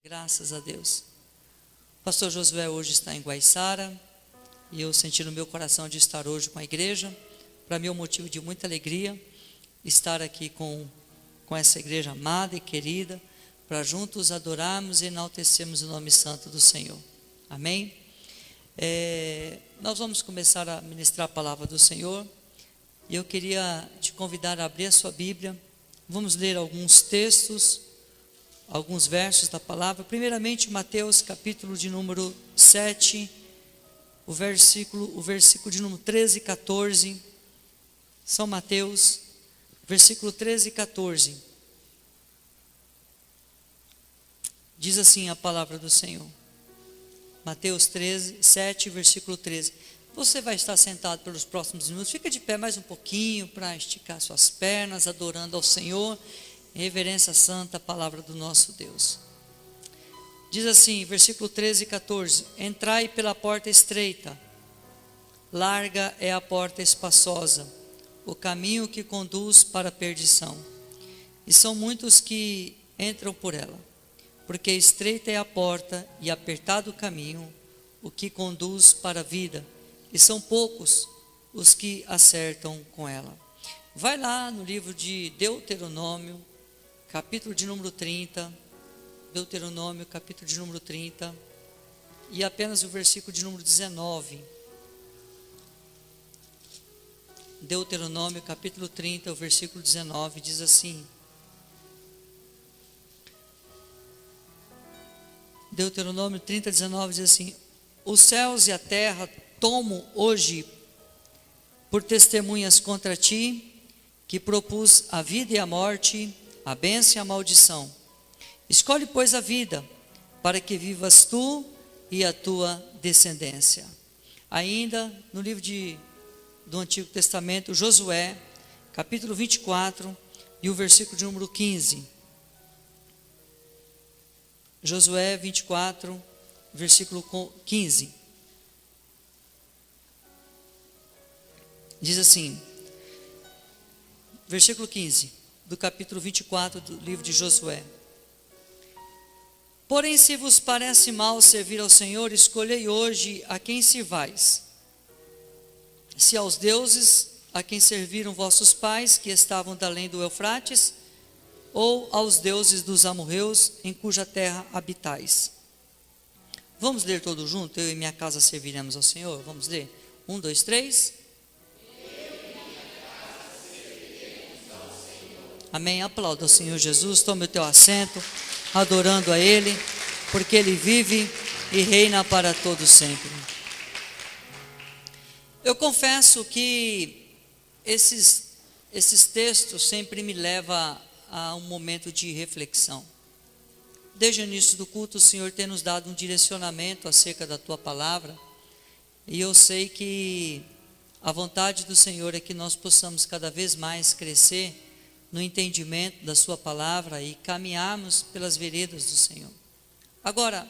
Graças a Deus. O pastor Josué hoje está em Guaiçara e eu senti no meu coração de estar hoje com a igreja. Para mim é um motivo de muita alegria estar aqui com essa igreja amada e querida, para juntos adorarmos e enaltecermos o nome santo do Senhor. Amém? Nós vamos começar a ministrar a palavra do Senhor e eu queria te convidar a abrir a sua Bíblia. Vamos ler alguns textos, alguns versos da palavra. Primeiramente, Mateus capítulo de número 7, o versículo de número 13 e 14. São Mateus, versículo 13 e 14. Diz assim a palavra do Senhor. Mateus 7, versículo 13. Você vai estar sentado pelos próximos minutos. Fica de pé mais um pouquinho para esticar suas pernas, adorando ao Senhor. Reverência santa à palavra do nosso Deus. Diz assim, versículo 13 e 14. Entrai pela porta estreita, larga é a porta espaçosa, o caminho que conduz para a perdição, e são muitos que entram por ela, porque estreita é a porta e apertado o caminho, o que conduz para a vida, e são poucos os que acertam com ela. Vai lá no livro de Deuteronômio, capítulo de número 30, Deuteronômio, capítulo de número 30, e apenas o versículo de número 19. Deuteronômio, capítulo 30, o versículo 19, diz assim. Deuteronômio 30, 19 diz assim: os céus e a terra tomo hoje por testemunhas contra ti, que propus a vida e a morte, a bênção e a maldição. Escolhe, pois, a vida, para que vivas tu e a tua descendência. Ainda no livro do Antigo Testamento, Josué, capítulo 24, e o versículo de número 15. Josué 24, versículo 15. Diz assim, versículo 15, do capítulo 24 do livro de Josué. Porém, se vos parece mal servir ao Senhor, escolhei hoje a quem sirvais. Se aos deuses a quem serviram vossos pais, que estavam da além do Eufrates, ou aos deuses dos amorreus, em cuja terra habitais. Vamos ler todos juntos? Eu e minha casa serviremos ao Senhor. Vamos ler? 1, 2, 3. Amém. Aplauda ao Senhor Jesus. Tome o teu assento, adorando a Ele, porque Ele vive e reina para todo sempre. Eu confesso que esses textos sempre me levam a um momento de reflexão. Desde o início do culto, o Senhor tem nos dado um direcionamento acerca da tua palavra, e eu sei que a vontade do Senhor é que nós possamos cada vez mais crescer no entendimento da sua palavra e caminharmos pelas veredas do Senhor. Agora,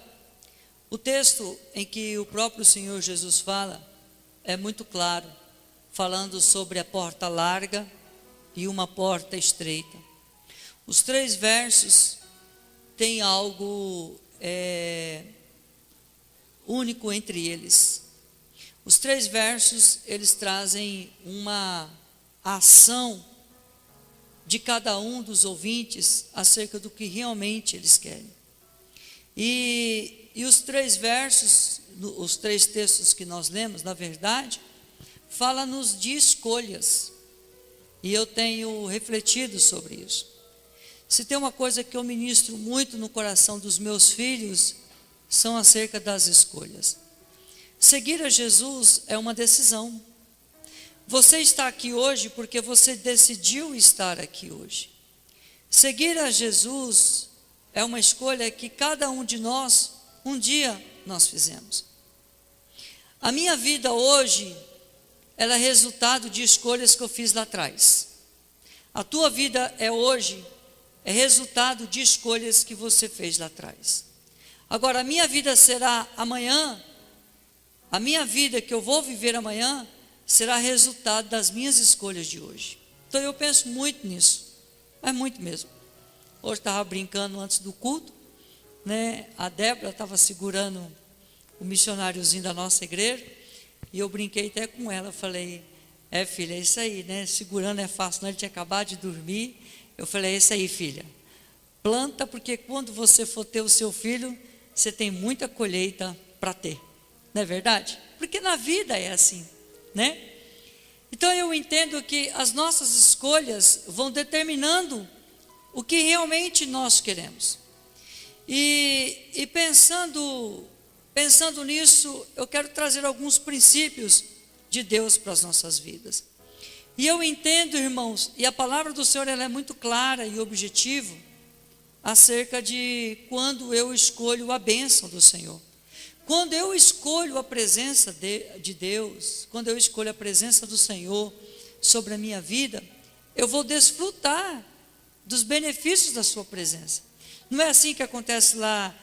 o texto em que o próprio Senhor Jesus fala é muito claro, falando sobre a porta larga e uma porta estreita. Os 3 versos têm algo único entre eles. Os 3 versos, eles trazem uma ação de cada um dos ouvintes acerca do que realmente eles querem. E os 3 versos, os 3 textos que nós lemos, na verdade, fala-nos de escolhas. E eu tenho refletido sobre isso. Se tem uma coisa que eu ministro muito no coração dos meus filhos, são acerca das escolhas. Seguir a Jesus é uma decisão. Você está aqui hoje porque você decidiu estar aqui hoje. Seguir a Jesus é uma escolha que cada um de nós, um dia nós fizemos. A minha vida hoje, ela é resultado de escolhas que eu fiz lá atrás. A tua vida hoje é resultado de escolhas que você fez lá atrás. Agora, a minha vida será amanhã, a minha vida que eu vou viver amanhã, será resultado das minhas escolhas de hoje. Então eu penso muito nisso, mas muito mesmo. Hoje estava brincando antes do culto, né? A Débora estava segurando o missionáriozinho da nossa igreja, e eu brinquei até com ela, falei, filha, é isso aí, né? Segurando é fácil, não, ele tinha acabado de dormir. Eu falei, é isso aí, filha, planta, porque quando você for ter o seu filho, você tem muita colheita para ter, não é verdade? Porque na vida é assim, né? Então eu entendo que as nossas escolhas vão determinando o que realmente nós queremos. E pensando nisso, eu quero trazer alguns princípios de Deus para as nossas vidas. E eu entendo, irmãos, e a palavra do Senhor ela é muito clara e objetiva acerca de quando eu escolho a bênção do Senhor. Quando eu escolho a presença de Deus, quando eu escolho a presença do Senhor sobre a minha vida, eu vou desfrutar dos benefícios da sua presença. Não é assim que acontece lá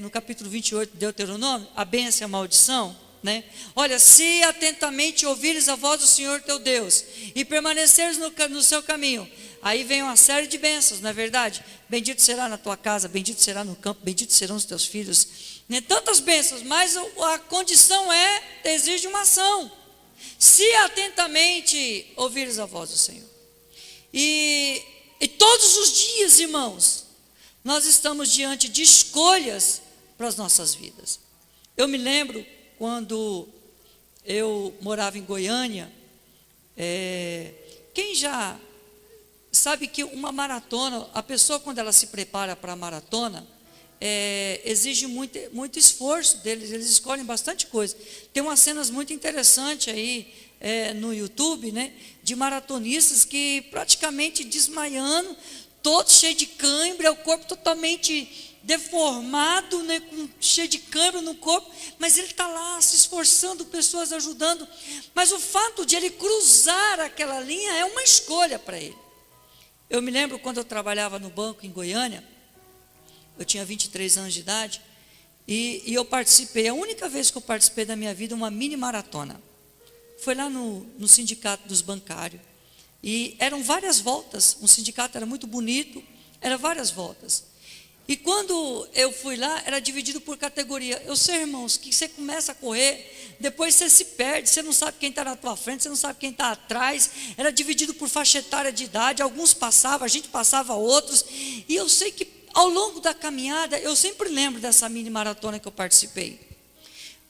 no capítulo 28 de Deuteronômio, a bênção e a maldição, né? Olha, se atentamente ouvires a voz do Senhor teu Deus e permaneceres no seu caminho, aí vem uma série de bênçãos, não é verdade? Bendito será na tua casa, bendito será no campo, bendito serão os teus filhos, né? Tantas bênçãos, mas a condição exige uma ação. Se atentamente ouvires a voz do Senhor. E todos os dias, irmãos, nós estamos diante de escolhas para as nossas vidas. Eu me lembro quando eu morava em Goiânia, quem já sabe que uma maratona, a pessoa quando ela se prepara para a maratona, exige muito esforço deles, eles escolhem bastante coisa. Tem umas cenas muito interessantes aí no YouTube, né, de maratonistas que praticamente desmaiando, todo cheio de cãibra, o corpo totalmente deformado, né, cheio de câimbra no corpo, mas ele está lá se esforçando, pessoas ajudando, mas o fato de ele cruzar aquela linha é uma escolha para ele. Eu me lembro quando eu trabalhava no banco em Goiânia, eu tinha 23 anos de idade, e eu participei, a única vez que eu participei da minha vida, uma mini maratona, foi lá no sindicato dos bancários, e eram várias voltas, um sindicato era muito bonito, eram várias voltas, e quando eu fui lá, era dividido por categoria. Eu sei, irmãos, que você começa a correr, depois você se perde, você não sabe quem está na tua frente, você não sabe quem está atrás, era dividido por faixa etária de idade, alguns passavam, a gente passava outros, e eu sei que ao longo da caminhada, eu sempre lembro dessa mini maratona que eu participei,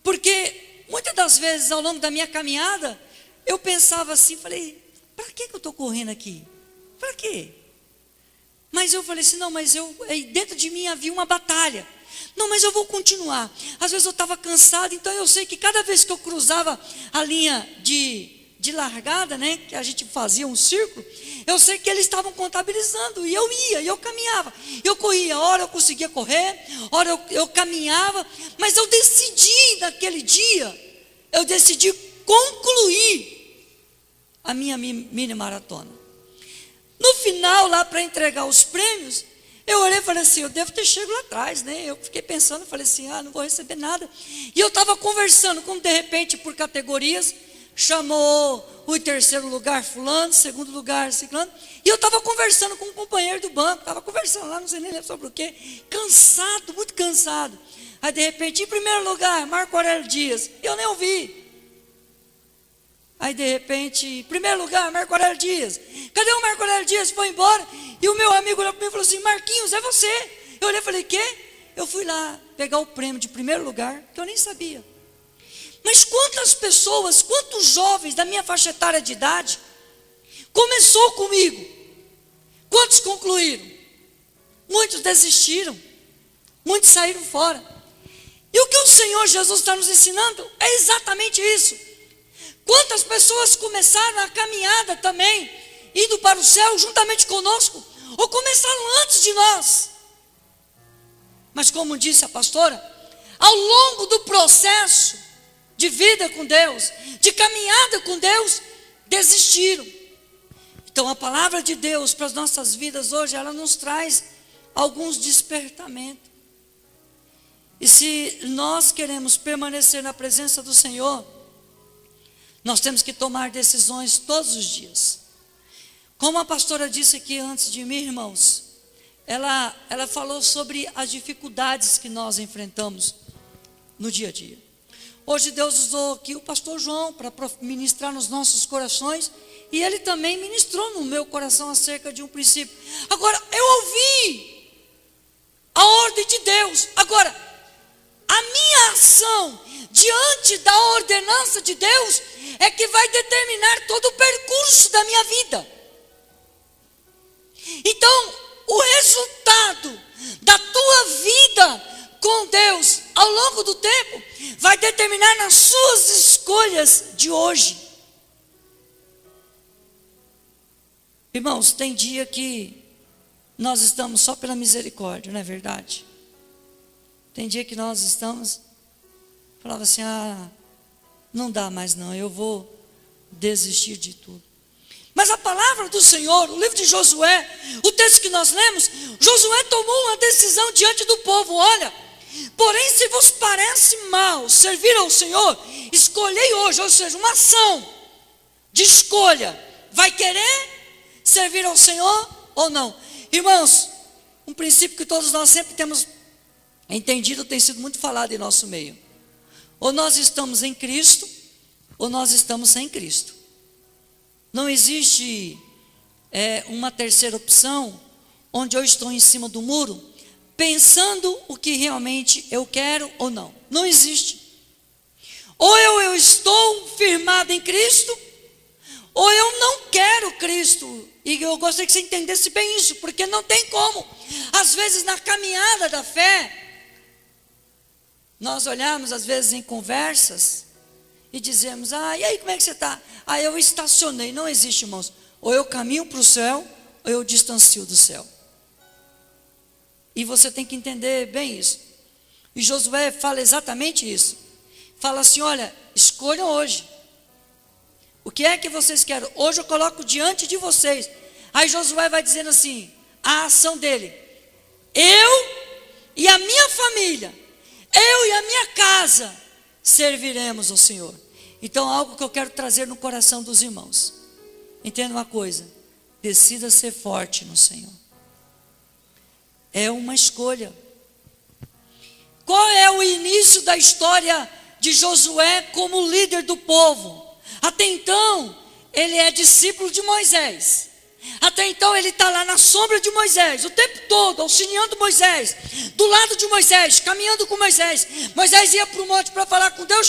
porque muitas das vezes ao longo da minha caminhada, eu pensava assim, falei, para que eu estou correndo aqui? Para quê? Mas eu falei assim, não, mas dentro de mim havia uma batalha. Não, mas eu vou continuar. Às vezes eu estava cansado, então eu sei que cada vez que eu cruzava a linha de largada, né, que a gente fazia um círculo, eu sei que eles estavam contabilizando, e eu ia, e eu caminhava, eu corria, hora eu conseguia correr, hora eu caminhava, mas eu decidi naquele dia, eu decidi concluir a minha mini maratona. No final, lá para entregar os prêmios, eu olhei e falei assim, eu devo ter chegado lá atrás, né? Eu fiquei pensando, falei assim, não vou receber nada. E eu estava conversando, como de repente, por categorias, chamou o terceiro lugar fulano, segundo lugar ciclano, e eu estava conversando com um companheiro do banco, estava conversando lá, não sei nem sobre o quê, cansado, muito cansado. Aí de repente, em primeiro lugar, Marco Aurélio Dias, eu nem ouvi. Aí de repente, em primeiro lugar, Marco Aurélio Dias, cadê o Marco Aurélio Dias? Foi embora, e o meu amigo olhou para mim e falou assim, Marquinhos, é você. Eu olhei e falei, quê? Eu fui lá pegar o prêmio de primeiro lugar, que eu nem sabia. Mas quantas pessoas, quantos jovens da minha faixa etária de idade, começou comigo, quantos concluíram? Muitos desistiram, muitos saíram fora. E o que o Senhor Jesus está nos ensinando é exatamente isso. Quantas pessoas começaram a caminhada também, indo para o céu juntamente conosco, ou começaram antes de nós. Mas como disse a pastora, ao longo do processo de vida com Deus, de caminhada com Deus, desistiram. Então a palavra de Deus para as nossas vidas hoje, ela nos traz alguns despertamentos. E se nós queremos permanecer na presença do Senhor, nós temos que tomar decisões todos os dias. Como a pastora disse aqui antes de mim, irmãos, ela falou sobre as dificuldades que nós enfrentamos no dia a dia. Hoje Deus usou aqui o pastor João para ministrar nos nossos corações, e ele também ministrou no meu coração acerca de um princípio. Agora, eu ouvi a ordem de Deus. Agora, a minha ação diante da ordenança de Deus é que vai determinar todo o percurso da minha vida. Então, o resultado da tua vida com Deus ao longo do tempo vai determinar nas suas escolhas de hoje. Irmãos, tem dia que nós estamos só pela misericórdia, não é verdade? Tem dia que nós estamos, falava assim, não dá mais não, eu vou desistir de tudo. Mas a palavra do Senhor, o livro de Josué, o texto que nós lemos, Josué tomou uma decisão diante do povo. Olha, porém se vos parece mal servir ao Senhor, escolhei hoje, ou seja, uma ação de escolha. Vai querer servir ao Senhor ou não? Irmãos, um princípio que todos nós sempre temos entendido, tem sido muito falado em nosso meio. Ou nós estamos em Cristo, ou nós estamos sem Cristo. Não existe uma terceira opção, onde eu estou em cima do muro, pensando o que realmente eu quero ou não. Não existe. Ou eu estou firmado em Cristo, ou eu não quero Cristo. E eu gostaria que você entendesse bem isso, porque não tem como. Às vezes na caminhada da fé, nós olhamos às vezes em conversas e dizemos, e aí como é que você está? Eu estacionei. Não existe, irmãos. Ou eu caminho para o céu, ou eu distancio do céu. E você tem que entender bem isso. E Josué fala exatamente isso. Fala assim, olha, escolham hoje. O que é que vocês querem? Hoje eu coloco diante de vocês. Aí Josué vai dizendo assim, a ação dele. Eu e a minha família, eu e a minha casa, serviremos ao Senhor. Então, algo que eu quero trazer no coração dos irmãos. Entenda uma coisa. Decida ser forte no Senhor. É uma escolha. Qual é o início da história de Josué como líder do povo? Até então, ele é discípulo de Moisés. Até então ele está lá na sombra de Moisés, o tempo todo, auxiliando Moisés, do lado de Moisés, caminhando com Moisés. Moisés ia para o monte para falar com Deus,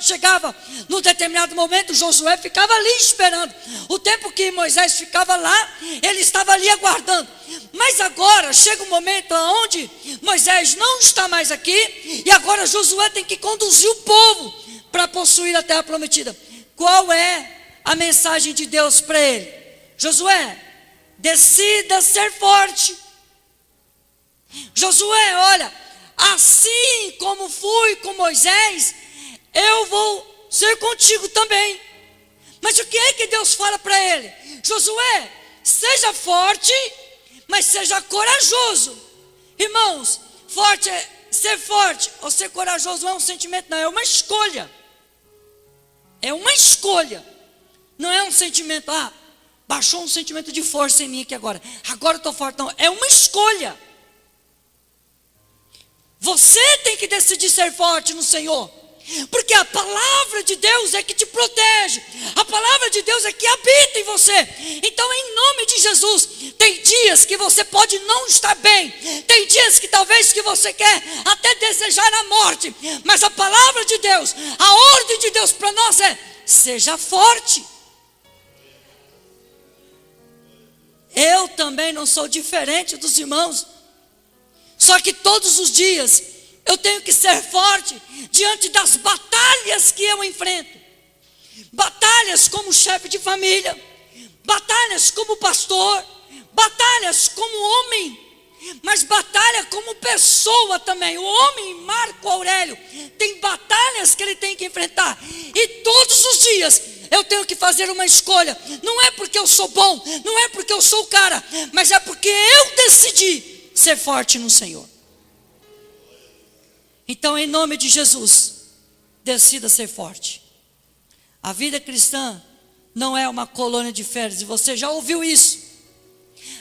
chegava num determinado momento, Josué ficava ali esperando. O tempo que Moisés ficava lá, ele estava ali aguardando. Mas agora chega um momento onde Moisés não está mais aqui, e agora Josué tem que conduzir o povo para possuir a terra prometida. Qual é a mensagem de Deus para ele? Josué, decida ser forte. Josué, olha, assim como fui com Moisés, eu vou ser contigo também. Mas o que é que Deus fala para ele? Josué, seja forte, mas seja corajoso. Irmãos, ser forte ou ser corajoso não é um sentimento, não, é uma escolha. É uma escolha. Não é um sentimento, baixou um sentimento de força em mim aqui agora. Agora eu estou forte. Não, é uma escolha. Você tem que decidir ser forte no Senhor. Porque a palavra de Deus é que te protege. A palavra de Deus é que habita em você. Então, em nome de Jesus, tem dias que você pode não estar bem. Tem dias que talvez que você quer até desejar a morte. Mas a palavra de Deus, a ordem de Deus para nós é: seja forte. Eu também não sou diferente dos irmãos. Só que todos os dias eu tenho que ser forte diante das batalhas que eu enfrento. Batalhas como chefe de família, batalhas como pastor, batalhas como homem, mas batalha como pessoa também. O homem Marco Aurélio tem batalhas que ele tem que enfrentar. E todos os dias eu tenho que fazer uma escolha. Não é porque eu sou bom, não é porque eu sou o cara, mas é porque eu decidi ser forte no Senhor. Então, em nome de Jesus, decida ser forte. A vida cristã não é uma colônia de férias, e você já ouviu isso.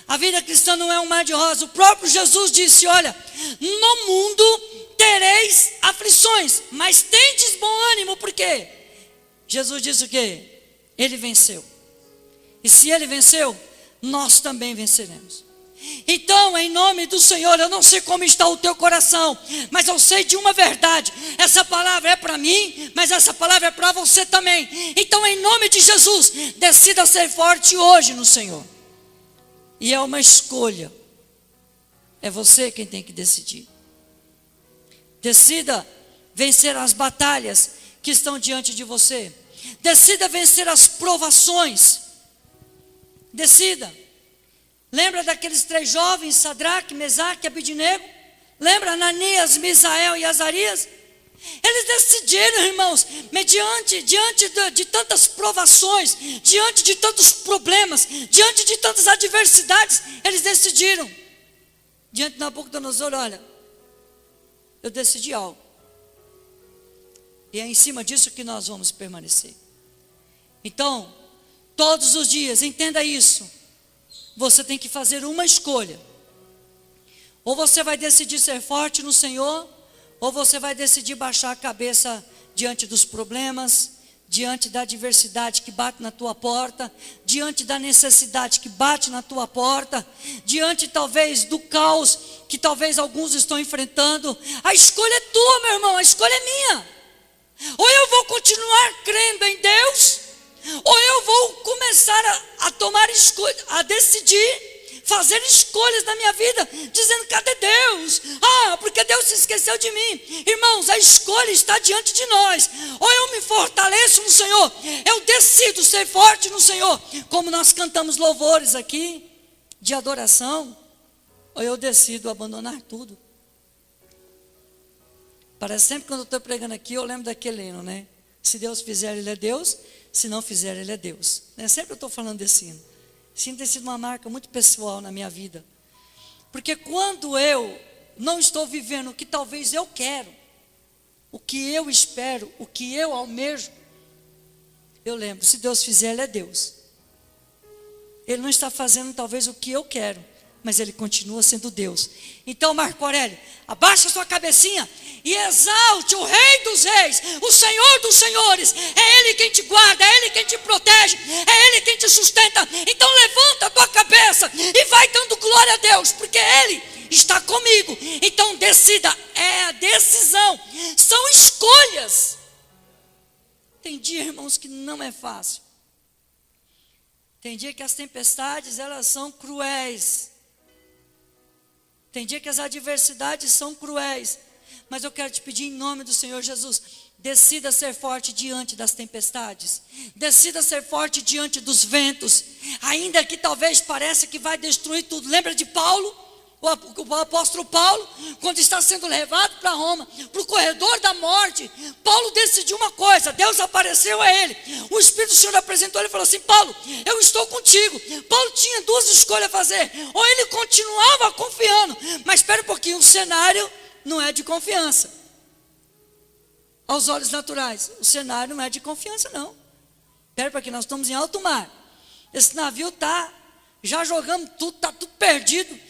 A vida cristã não é um mar de rosas. O próprio Jesus disse, olha, no mundo tereis aflições, mas tendes bom ânimo, por quê? Jesus disse o quê? Ele venceu. E se ele venceu, nós também venceremos. Então, em nome do Senhor, eu não sei como está o teu coração, mas eu sei de uma verdade. Essa palavra é para mim, mas essa palavra é para você também. Então, em nome de Jesus, decida ser forte hoje no Senhor. E é uma escolha. É você quem tem que decidir. Decida vencer as batalhas que estão diante de você. Decida vencer as provações. Decida. Lembra daqueles 3 jovens, Sadraque, Mesaque e Abednego? Lembra Ananias, Misael e Azarias? Eles decidiram, irmãos, diante de tantas provações, diante de tantos problemas, diante de tantas adversidades, eles decidiram. Diante de Nabucodonosor, olha, eu decidi algo. E é em cima disso que nós vamos permanecer. Então, todos os dias, entenda isso. Você tem que fazer uma escolha. Ou você vai decidir ser forte no Senhor, ou você vai decidir baixar a cabeça diante dos problemas, diante da adversidade que bate na tua porta, diante da necessidade que bate na tua porta, diante talvez do caos que talvez alguns estão enfrentando. A escolha é tua, meu irmão, a escolha é minha. Ou eu vou continuar crendo em Deus, ou eu vou começar a tomar escolha, a decidir, fazer escolhas na minha vida, dizendo, cadê Deus? Porque Deus se esqueceu de mim. Irmãos, a escolha está diante de nós. Ou eu me fortaleço no Senhor, eu decido ser forte no Senhor, como nós cantamos louvores aqui, de adoração, ou eu decido abandonar tudo. Parece sempre quando eu estou pregando aqui, eu lembro daquele hino, né? Se Deus fizer, Ele é Deus. Se não fizer, Ele é Deus. Sempre eu estou falando desse hino. Esse hino tem sido uma marca muito pessoal na minha vida. Porque quando eu não estou vivendo o que talvez eu quero, o que eu espero, o que eu almejo, eu lembro, se Deus fizer, Ele é Deus. Ele não está fazendo talvez o que eu quero, mas Ele continua sendo Deus. Então, Marco Aurélio, abaixa sua cabecinha e exalte o Rei dos Reis, o Senhor dos Senhores. É Ele quem te guarda, é Ele quem te protege, é Ele quem te sustenta. Então levanta a tua cabeça e vai dando glória a Deus, porque Ele está comigo. Então decida, é a decisão, são escolhas. Tem dia, irmãos, que não é fácil. Tem dia que as tempestades, elas são cruéis. Tem dia que as adversidades são cruéis. Mas eu quero te pedir em nome do Senhor Jesus, decida ser forte diante das tempestades. Decida ser forte diante dos ventos. Ainda que talvez pareça que vai destruir tudo. Lembra de Paulo? O apóstolo Paulo, quando está sendo levado para Roma, para o corredor da morte, Paulo decidiu uma coisa, Deus apareceu a ele, o Espírito do Senhor apresentou ele e falou assim, Paulo, eu estou contigo. Paulo tinha 2 escolhas a fazer, ou ele continuava confiando, mas espera um pouquinho, o cenário não é de confiança, aos olhos naturais, o cenário não é de confiança não, espera porque nós estamos em alto mar, esse navio já jogamos tudo, está tudo perdido,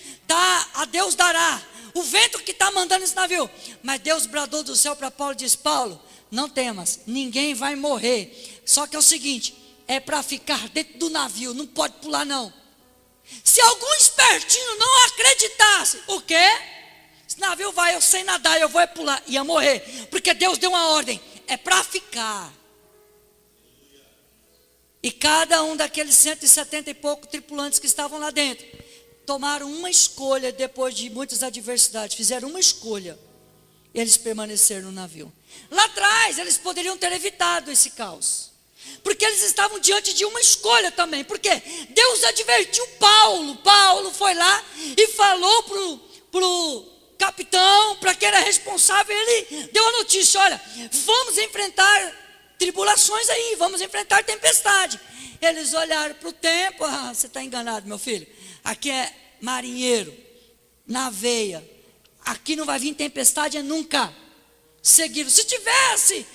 a Deus dará, o vento que está mandando esse navio, mas Deus bradou do céu para Paulo e disse, Paulo, não temas, ninguém vai morrer, só que é o seguinte, é para ficar dentro do navio, não pode pular não. Se algum espertinho não acreditasse, o quê? Esse navio vai, eu sei nadar, eu vou pular, ia morrer, porque Deus deu uma ordem, é para ficar. E cada um daqueles 170 e poucos tripulantes que estavam lá dentro, tomaram uma escolha depois de muitas adversidades, fizeram uma escolha, e eles permaneceram no navio. Lá atrás, eles poderiam ter evitado esse caos, porque eles estavam diante de uma escolha também, porque Deus advertiu Paulo foi lá e falou para o capitão, para quem era responsável, ele deu a notícia, olha, vamos enfrentar tribulações aí, vamos enfrentar tempestade. Eles olharam para o tempo, você está enganado meu filho, aqui é marinheiro, na veia, aqui não vai vir tempestade nunca. Seguiram, se tivesse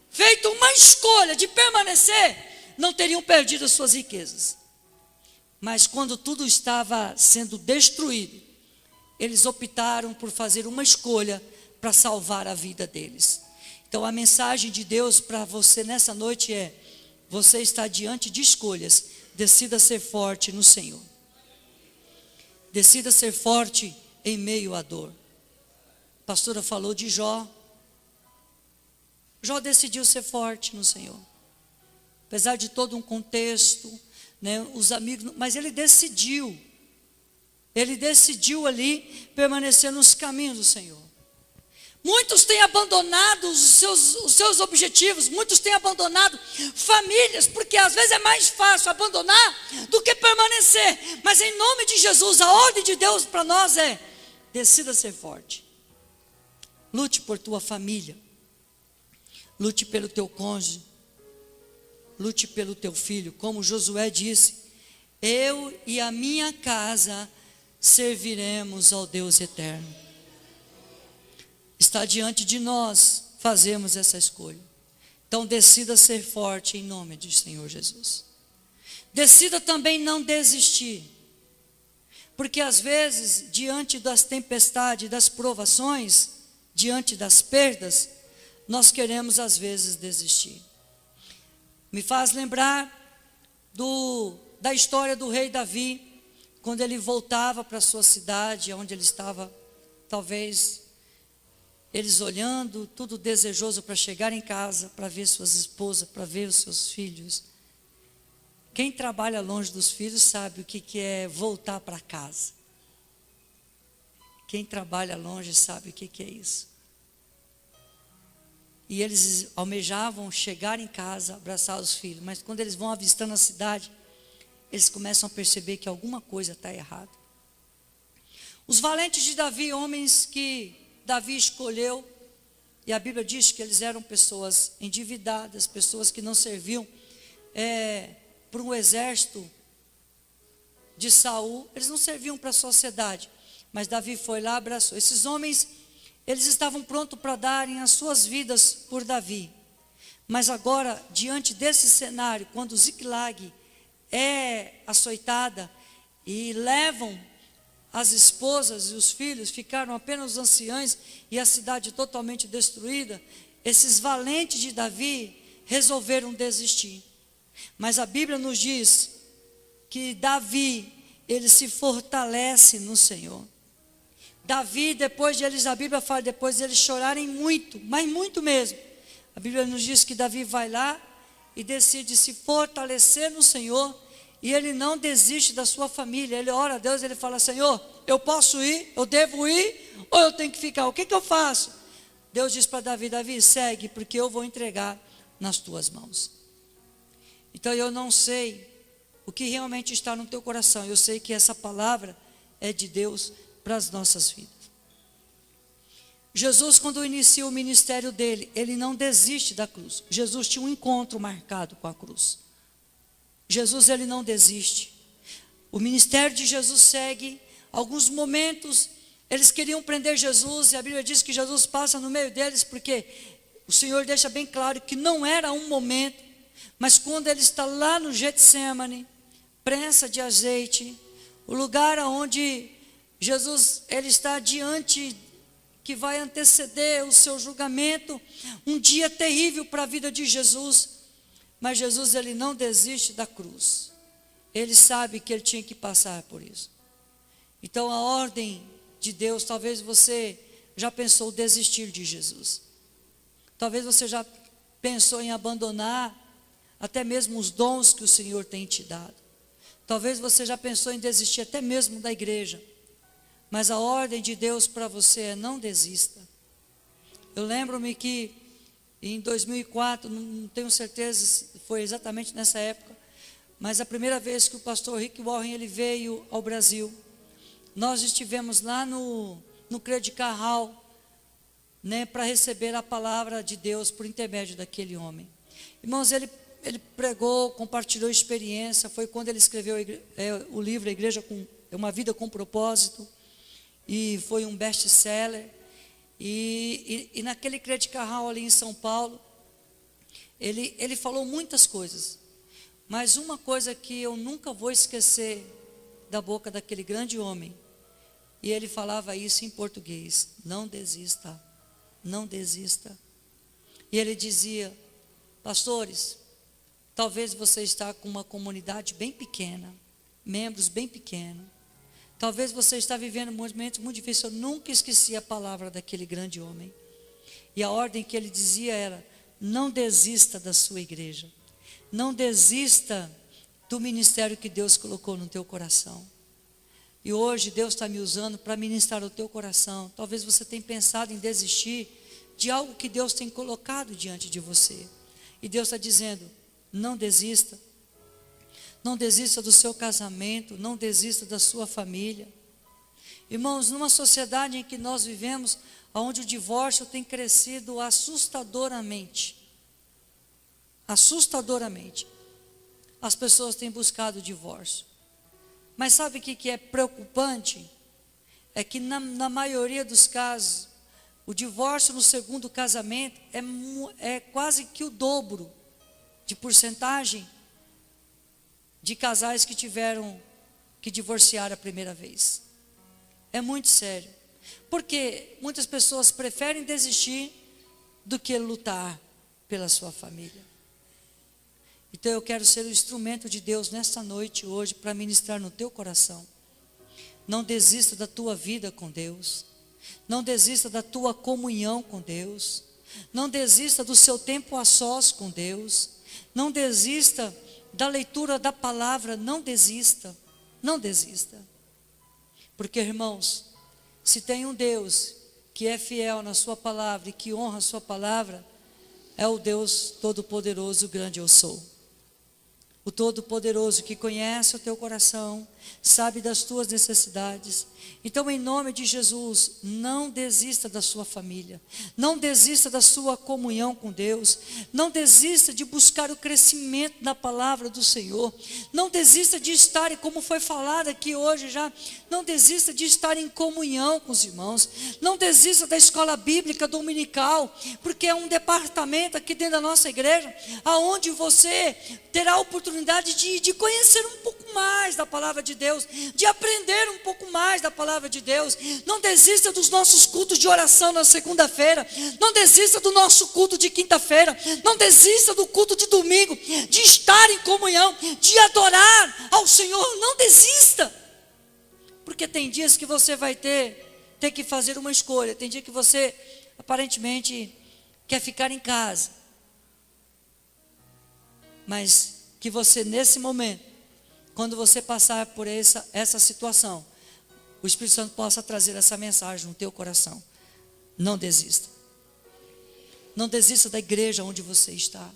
feito uma escolha de permanecer, não teriam perdido as suas riquezas. Mas quando tudo estava sendo destruído, eles optaram por fazer uma escolha para salvar a vida deles. Então a mensagem de Deus para você nessa noite é: você está diante de escolhas, decida ser forte no Senhor. Decida ser forte em meio à dor. A pastora falou de Jó. Jó decidiu ser forte no Senhor. Apesar de todo um contexto, né, os amigos, mas ele decidiu ali permanecer nos caminhos do Senhor. Muitos têm abandonado os seus objetivos, muitos têm abandonado famílias, porque às vezes é mais fácil abandonar do que permanecer. Mas em nome de Jesus, a ordem de Deus para nós é: decida ser forte. Lute por tua família, lute pelo teu cônjuge, lute pelo teu filho. Como Josué disse: eu e a minha casa serviremos ao Deus eterno. Está diante de nós fazermos essa escolha. Então decida ser forte em nome do Senhor Jesus. Decida também não desistir. Porque às vezes, diante das tempestades, das provações, diante das perdas, nós queremos às vezes desistir. Me faz lembrar da história do rei Davi, quando ele voltava para a sua cidade, onde ele estava, talvez eles olhando, tudo desejoso para chegar em casa, para ver suas esposas, para ver os seus filhos. Quem trabalha longe dos filhos sabe o que é voltar para casa. Quem trabalha longe sabe o que é isso. E eles almejavam chegar em casa, abraçar os filhos, mas quando eles vão avistando a cidade, eles começam a perceber que alguma coisa está errada. Os valentes de Davi, homens que Davi escolheu, e a Bíblia diz que eles eram pessoas endividadas, pessoas que não serviam para um exército de Saul, eles não serviam para a sociedade, mas Davi foi lá, abraçou. Esses homens, eles estavam prontos para darem as suas vidas por Davi, mas agora, diante desse cenário, quando Ziclag é açoitada e levam as esposas e os filhos, ficaram apenas os anciãos e a cidade totalmente destruída, esses valentes de Davi resolveram desistir. Mas a Bíblia nos diz que Davi, ele se fortalece no Senhor. Davi, depois de eles, a Bíblia fala, depois de eles chorarem muito, mas muito mesmo, a Bíblia nos diz que Davi vai lá e decide se fortalecer no Senhor. E ele não desiste da sua família. Ele ora a Deus, ele fala: Senhor, eu posso ir, eu devo ir, ou eu tenho que ficar? O que eu faço? Deus diz para Davi: Davi, segue, porque eu vou entregar nas tuas mãos. Então eu não sei o que realmente está no teu coração. Eu sei que essa palavra é de Deus para as nossas vidas. Jesus, quando inicia o ministério dele, ele não desiste da cruz. Jesus tinha um encontro marcado com a cruz. Jesus, ele não desiste. O ministério de Jesus segue. Alguns momentos eles queriam prender Jesus, e a Bíblia diz que Jesus passa no meio deles, porque o Senhor deixa bem claro que não era um momento, mas quando ele está lá no Getsemane, prensa de azeite, o lugar onde Jesus, ele está diante, que vai anteceder o seu julgamento, um dia terrível para a vida de Jesus. Mas Jesus, ele não desiste da cruz. Ele sabe que ele tinha que passar por isso. Então a ordem de Deus, talvez você já pensou desistir de Jesus. Talvez você já pensou em abandonar até mesmo os dons que o Senhor tem te dado. Talvez você já pensou em desistir até mesmo da igreja. Mas a ordem de Deus para você é: não desista. Eu lembro-me que em 2004, não tenho certeza se foi exatamente nessa época, mas a primeira vez que o pastor Rick Warren ele veio ao Brasil, nós estivemos lá no Credicar Hall, né, para receber a palavra de Deus por intermédio daquele homem. Irmãos, ele pregou, compartilhou experiência. Foi quando ele escreveu o livro A Igreja com Uma Vida com Propósito, e foi um best-seller. E naquele Credicar Hall ali em São Paulo, ele falou muitas coisas. Mas uma coisa que eu nunca vou esquecer da boca daquele grande homem, e ele falava isso em português: não desista, não desista. E ele dizia: pastores, talvez você está com uma comunidade bem pequena, membros bem pequenos, talvez você está vivendo momentos muito difíceis. Eu nunca esqueci a palavra daquele grande homem, e a ordem que ele dizia era: não desista da sua igreja, não desista do ministério que Deus colocou no teu coração. E hoje Deus está me usando para ministrar o teu coração. Talvez você tenha pensado em desistir de algo que Deus tem colocado diante de você, e Deus está dizendo: não desista. Não desista do seu casamento, não desista da sua família. Irmãos, numa sociedade em que nós vivemos, onde o divórcio tem crescido assustadoramente, as pessoas têm buscado o divórcio. Mas sabe o que é preocupante? É que na maioria dos casos, o divórcio no segundo casamento é quase que o dobro de porcentagem de casais que tiveram que divorciar a primeira vez. É muito sério, porque muitas pessoas preferem desistir do que lutar pela sua família. Então eu quero ser o instrumento de Deus nesta noite, hoje, para ministrar no teu coração. Não desista da tua vida com Deus, não desista da tua comunhão com Deus, não desista do seu tempo a sós com Deus, não desista da leitura da palavra. Não desista, não desista. Porque, irmãos, se tem um Deus que é fiel na sua palavra e que honra a sua palavra, é o Deus Todo-Poderoso, o grande eu sou. O Todo-Poderoso que conhece o teu coração, sabe das tuas necessidades. Então, em nome de Jesus, não desista da sua família, não desista da sua comunhão com Deus, não desista de buscar o crescimento na palavra do Senhor, não desista de estar, como foi falado aqui hoje já, não desista de estar em comunhão com os irmãos, não desista da escola bíblica dominical, porque é um departamento aqui dentro da nossa igreja, aonde você terá a oportunidade de conhecer um pouco mais da palavra de Deus, de aprender um pouco mais da palavra de Deus. Não desista dos nossos cultos de oração na segunda-feira, não desista do nosso culto de quinta-feira, não desista do culto de domingo, de estar em comunhão, de adorar ao Senhor. Não desista, porque tem dias que você vai ter que fazer uma escolha. Tem dia que você aparentemente quer ficar em casa, mas que você, nesse momento, quando você passar por essa situação, o Espírito Santo possa trazer essa mensagem no teu coração. Não desista. Não desista da igreja onde você está.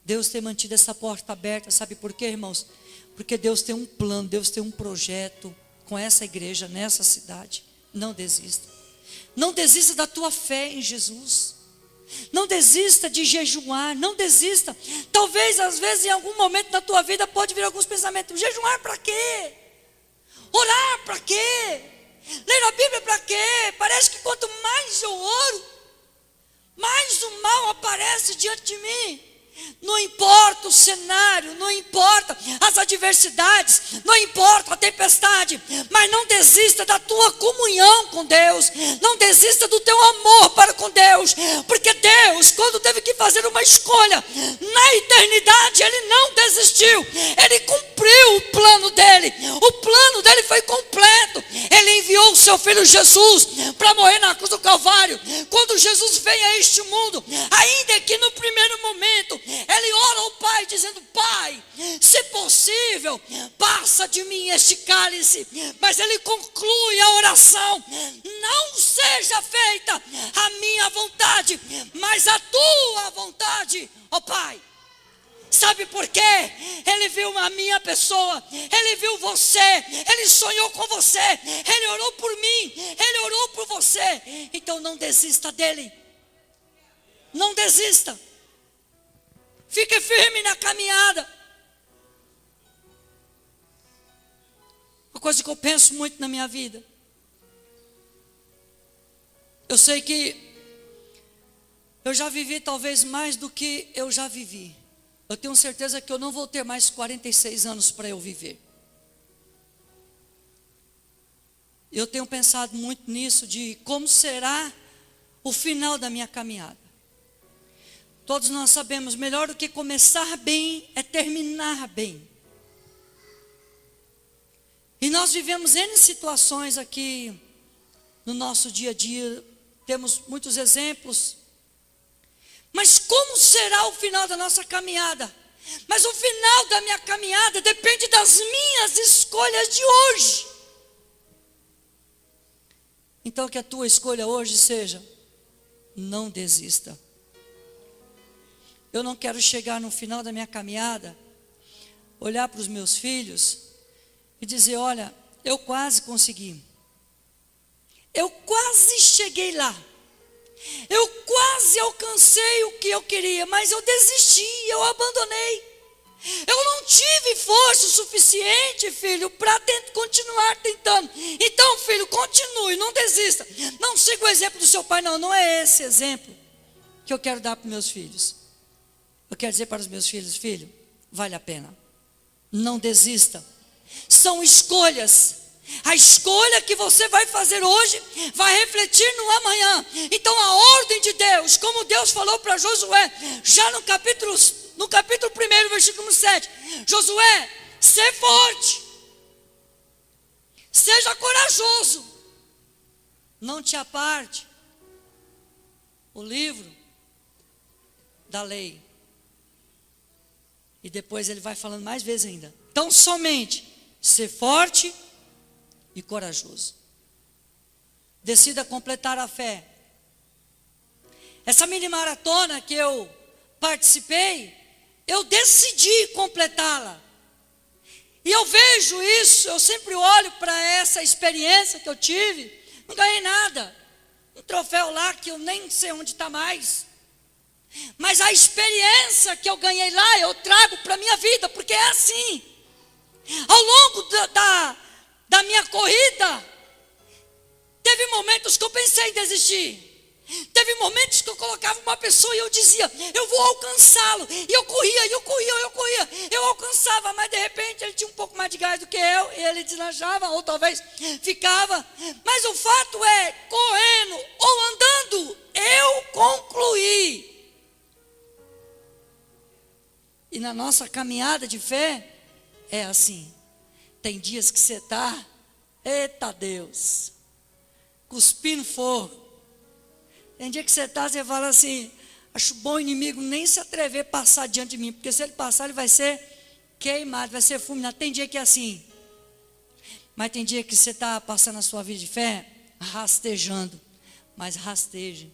Deus tem mantido essa porta aberta. Sabe por quê, irmãos? Porque Deus tem um plano, Deus tem um projeto com essa igreja, nessa cidade. Não desista. Não desista da tua fé em Jesus. Não desista de jejuar, não desista. Talvez, às vezes, em algum momento da tua vida, pode vir alguns pensamentos: jejuar para quê? Orar para quê? Ler a Bíblia para quê? Parece que quanto mais eu oro, mais o mal aparece diante de mim. Não importa o cenário, não importa as adversidades, não importa a tempestade, mas não desista da tua comunhão com Deus, não desista do teu amor para com Deus, porque Deus, quando teve que fazer uma escolha na eternidade, Ele não desistiu, Ele cumpriu o plano dele foi completo. Ele enviou o seu filho Jesus para morrer na cruz do Calvário. Quando Jesus veio a este mundo, ainda que no primeiro momento ele ora ao Pai dizendo: Pai, se possível, passa de mim este cálice. Mas ele conclui a oração: não seja feita a minha vontade, mas a tua vontade, ó Pai. Sabe por quê? Ele viu a minha pessoa, ele viu você, ele sonhou com você, ele orou por mim, ele orou por você. Então não desista dele, não desista, fique firme na caminhada. Uma coisa que eu penso muito na minha vida, eu sei que eu já vivi talvez mais do que eu já vivi. eu tenho certeza que eu não vou ter mais 46 anos para eu viver. Eu tenho pensado muito nisso, de como será o final da minha caminhada. Todos nós sabemos, melhor do que começar bem é terminar bem. E nós vivemos N situações aqui no nosso dia a dia, temos muitos exemplos. Mas como será o final da nossa caminhada? Mas o final da minha caminhada depende das minhas escolhas de hoje. Então que a tua escolha hoje seja, não desista. Eu não quero chegar no final da minha caminhada, olhar para os meus filhos e dizer, olha, eu quase consegui. Eu quase cheguei lá. Eu quase alcancei o que eu queria, mas eu desisti, eu abandonei. Eu não tive força suficiente, filho, para continuar tentando. Então, filho, continue, não desista. Não siga o exemplo do seu pai, não. Não é esse exemplo que eu quero dar para os meus filhos. Eu quero dizer para os meus filhos, filho, vale a pena. Não desista. São escolhas. A escolha que você vai fazer hoje vai refletir no amanhã. Então a ordem de Deus, como Deus falou para Josué, já no capítulo 1, versículo 7. Josué, sê forte. Seja corajoso. Não te aparte o livro da lei. E depois ele vai falando mais vezes ainda. Então somente ser forte e corajoso. Decida completar a fé. Essa mini maratona que eu participei, eu decidi completá-la. E eu vejo isso, eu sempre olho para essa experiência que eu tive. Não ganhei nada. Um troféu lá que eu nem sei onde está mais. Mas a experiência que eu ganhei lá, eu trago para a minha vida, porque é assim. Ao longo da minha corrida, teve momentos que eu pensei em desistir. Teve momentos que eu colocava uma pessoa e eu dizia, eu vou alcançá-lo. E eu corria. Eu alcançava, mas de repente ele tinha um pouco mais de gás do que eu. E ele deslanchava, ou talvez ficava. Mas o fato é, correndo ou andando, eu concluí. E na nossa caminhada de fé, é assim. Tem dias que você está, eita Deus, cuspindo fogo. Tem dia que você está, você fala assim, acho bom o inimigo nem se atrever a passar diante de mim, porque se ele passar, ele vai ser queimado, vai ser fulminado. Tem dia que é assim. Mas tem dia que você está passando a sua vida de fé, rastejando, mas rasteje.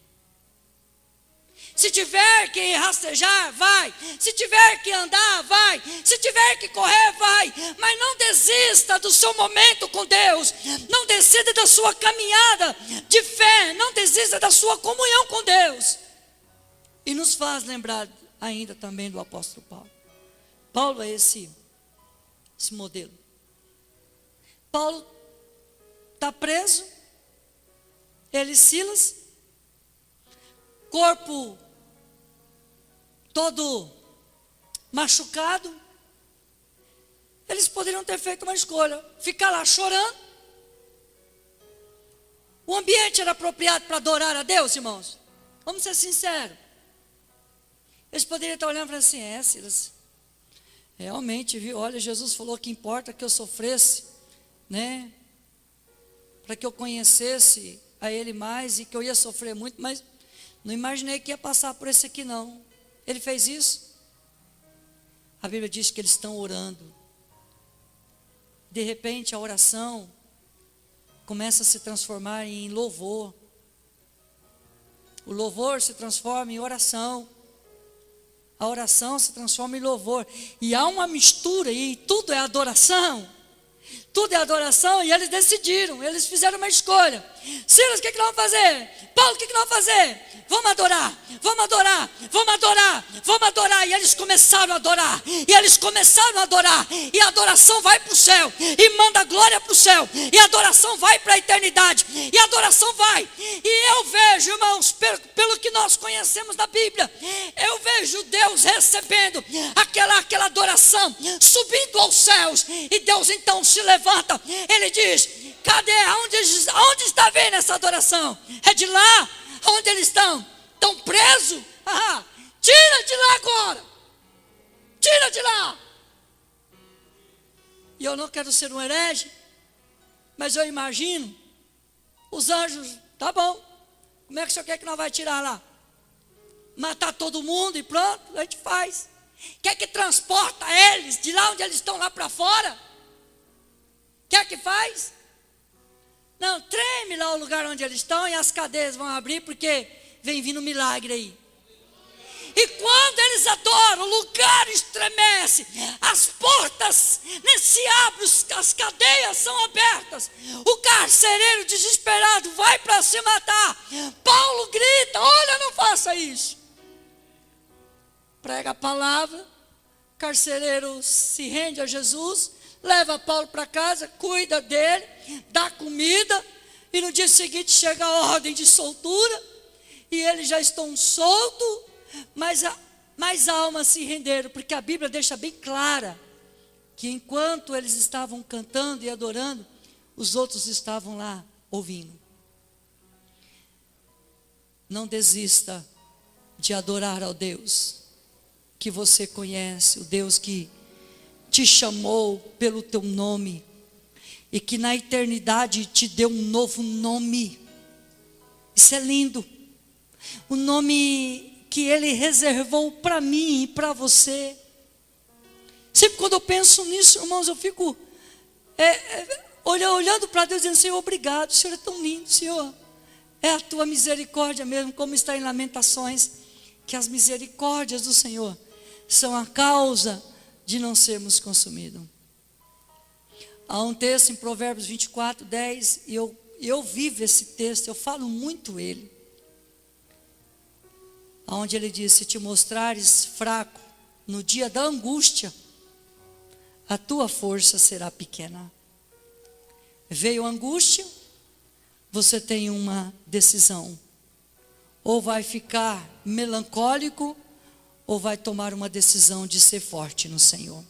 Se tiver que rastejar, vai. Se tiver que andar, vai. Se tiver que correr, vai. Mas não desista do seu momento com Deus. Não desista da sua caminhada de fé. Não desista da sua comunhão com Deus. E nos faz lembrar ainda também do apóstolo Paulo. Paulo é esse modelo. Paulo está preso. Ele e Silas. Corpo todo machucado. Eles poderiam ter feito uma escolha, ficar lá chorando. O ambiente era apropriado para adorar a Deus, irmãos. Vamos ser sinceros. Eles poderiam estar olhando para assim, Silas, realmente, viu? Olha, Jesus falou que importa que eu sofresse, né? Para que eu conhecesse a Ele mais e que eu ia sofrer muito, mas não imaginei que ia passar por esse aqui não. Ele fez isso. A Bíblia diz que eles estão orando. De repente a oração começa a se transformar em louvor. O louvor se transforma em oração. A oração se transforma em louvor. E há uma mistura e tudo é adoração. Tudo é adoração e eles decidiram, eles fizeram uma escolha. Silas, o que nós vamos fazer? Paulo, o que nós vamos fazer? Vamos adorar, vamos adorar, vamos adorar, vamos adorar. E eles começaram a adorar, e eles começaram a adorar. E a adoração vai para o céu, e manda glória para o céu. E a adoração vai para a eternidade, e a adoração vai. E eu vejo, irmãos, pelo que nós conhecemos da Bíblia, eu vejo Deus recebendo aquela adoração, subindo aos céus, e Deus então se levanta, ele diz: cadê? Aonde está vendo essa adoração? É de lá onde eles estão presos? Tira de lá agora, tira de lá. E eu não quero ser um herege, mas eu imagino os anjos: tá bom, como é que o senhor quer que nós vai tirar lá? Matar todo mundo e pronto, a gente faz. Quer que transporta eles de lá onde eles estão lá para fora? Quer que faz? Não, treme lá o lugar onde eles estão e as cadeias vão abrir, porque vem vindo milagre aí. E quando eles adoram, o lugar estremece, as portas se abrem, as cadeias são abertas. O carcereiro desesperado vai para se matar. Paulo grita: olha, não faça isso. Prega a palavra, o carcereiro se rende a Jesus, leva Paulo para casa, cuida dele, dá comida, e no dia seguinte chega a ordem de soltura, e eles já estão soltos, mas mais almas se renderam, porque a Bíblia deixa bem clara que enquanto eles estavam cantando e adorando, os outros estavam lá ouvindo. Não desista de adorar ao Deus que você conhece, o Deus que te chamou pelo teu nome e que na eternidade te deu um novo nome. Isso é lindo. O nome que Ele reservou para mim e para você. Sempre quando eu penso nisso, irmãos, eu fico olhando para Deus, dizendo: Senhor, obrigado, o Senhor é tão lindo, Senhor. É a tua misericórdia mesmo, como está em Lamentações, que as misericórdias do Senhor são a causa de não sermos consumidos. Há um texto em Provérbios 24, 10, e eu vivo esse texto, eu falo muito ele, onde ele diz: se te mostrares fraco no dia da angústia, a tua força será pequena. Veio a angústia, você tem uma decisão: ou vai ficar melancólico, ou vai tomar uma decisão de ser forte no Senhor.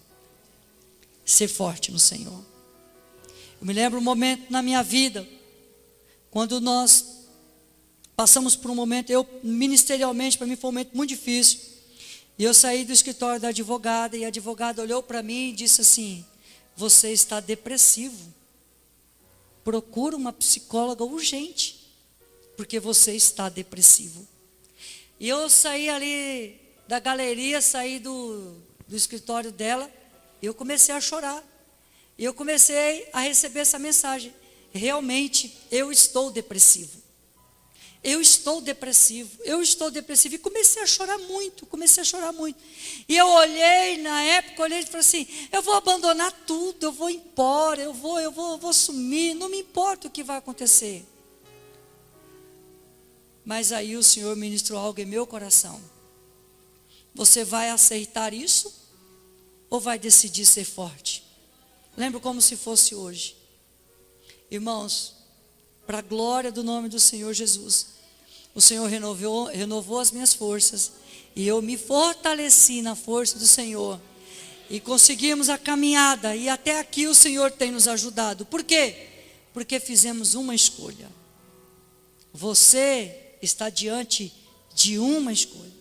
Ser forte no Senhor. Eu me lembro um momento na minha vida, quando nós passamos por um momento, ministerialmente, para mim foi um momento muito difícil. E eu saí do escritório da advogada, e a advogada olhou para mim e disse assim: você está depressivo. Procura uma psicóloga urgente, porque você está depressivo. E eu saí ali da galeria, saí do escritório dela, e eu comecei a chorar. E eu comecei a receber essa mensagem: realmente eu estou depressivo. Eu estou depressivo, e comecei a chorar muito, E eu olhei, na época, e falei assim: eu vou abandonar tudo, eu vou embora, eu vou sumir, não me importa o que vai acontecer. Mas aí o Senhor ministrou algo em meu coração: você vai aceitar isso, ou vai decidir ser forte? Lembro como se fosse hoje. Irmãos, para a glória do nome do Senhor Jesus, o Senhor renovou as minhas forças, e eu me fortaleci na força do Senhor, e conseguimos a caminhada, e até aqui o Senhor tem nos ajudado. Por quê? Porque fizemos uma escolha. Você está diante de uma escolha.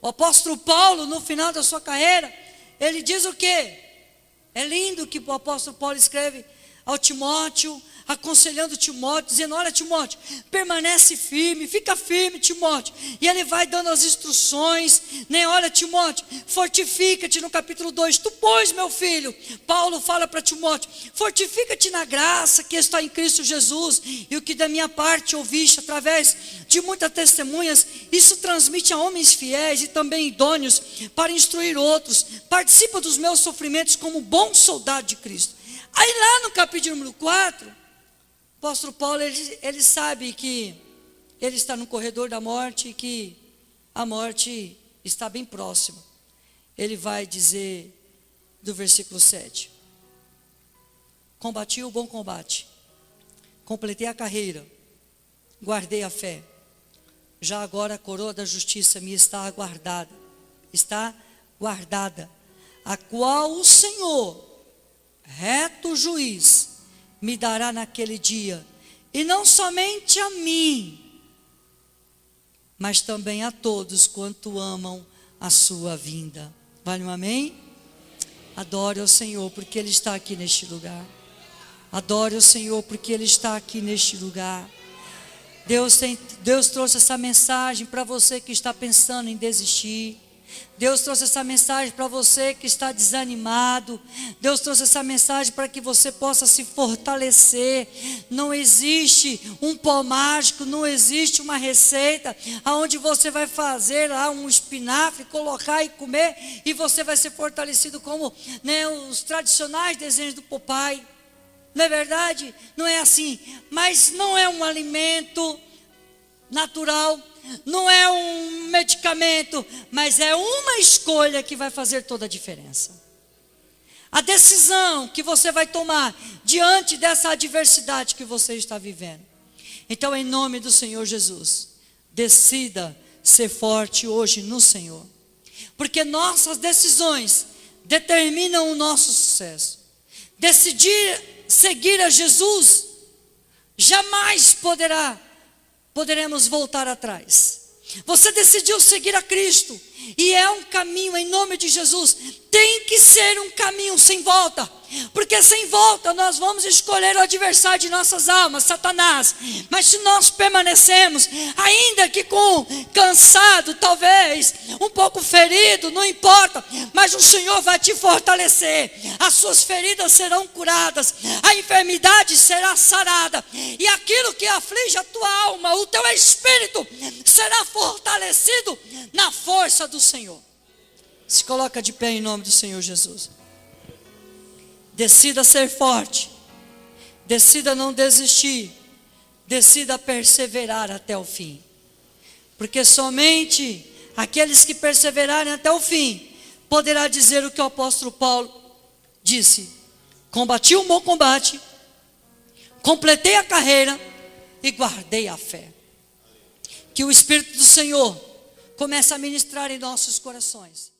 O apóstolo Paulo, no final da sua carreira, ele diz o quê? É lindo que o apóstolo Paulo escreve ao Timóteo, aconselhando Timóteo, dizendo: olha, Timóteo, permanece firme, fica firme, Timóteo. E ele vai dando as instruções, né? Olha, Timóteo, fortifica-te, no capítulo 2, tu pois, meu filho, Paulo fala para Timóteo: fortifica-te na graça que está em Cristo Jesus, e o que da minha parte ouviste através de muitas testemunhas, isso transmite a homens fiéis e também idôneos para instruir outros. Participa dos meus sofrimentos como bom soldado de Cristo. Aí lá no capítulo número 4, o apóstolo Paulo, ele sabe que ele está no corredor da morte, e que a morte está bem próxima. Ele vai dizer, do versículo 7, combati o bom combate, completei a carreira, guardei a fé, já agora a coroa da justiça me está guardada, a qual o Senhor, reto juiz, me dará naquele dia, e não somente a mim, mas também a todos quanto amam a sua vinda. Vale um amém? Adore ao Senhor, porque Ele está aqui neste lugar. Adore ao Senhor, porque Ele está aqui neste lugar. Deus trouxe essa mensagem para você que está pensando em desistir. Deus trouxe essa mensagem para você que está desanimado. Deus trouxe essa mensagem para que você possa se fortalecer. Não existe um pó mágico, não existe uma receita aonde você vai fazer lá um espinafre, colocar e comer e você vai ser fortalecido como, né, os tradicionais desenhos do Popeye. Não é verdade? Não é assim. Mas não é um alimento natural, não é um medicamento, mas é uma escolha que vai fazer toda a diferença. A decisão que você vai tomar diante dessa adversidade que você está vivendo. Então, em nome do Senhor Jesus, decida ser forte hoje no Senhor. Porque nossas decisões determinam o nosso sucesso. Decidir seguir a Jesus, jamais poderemos voltar atrás. Você decidiu seguir a Cristo, e é um caminho em nome de Jesus, tem que ser um caminho sem volta, porque sem volta nós vamos escolher o adversário de nossas almas, Satanás. Mas se nós permanecemos, ainda que cansado, talvez um pouco ferido, não importa, mas o Senhor vai te fortalecer, as suas feridas serão curadas, a enfermidade será sarada, e aquilo que aflige a tua alma, o teu espírito, será fortalecido na força do Senhor. Se coloca de pé em nome do Senhor Jesus. Decida ser forte, decida não desistir, decida perseverar até o fim, porque somente aqueles que perseverarem até o fim poderá dizer o que o apóstolo Paulo disse: combati o bom combate, completei a carreira e guardei a fé. Que o Espírito do Senhor comece a ministrar em nossos corações.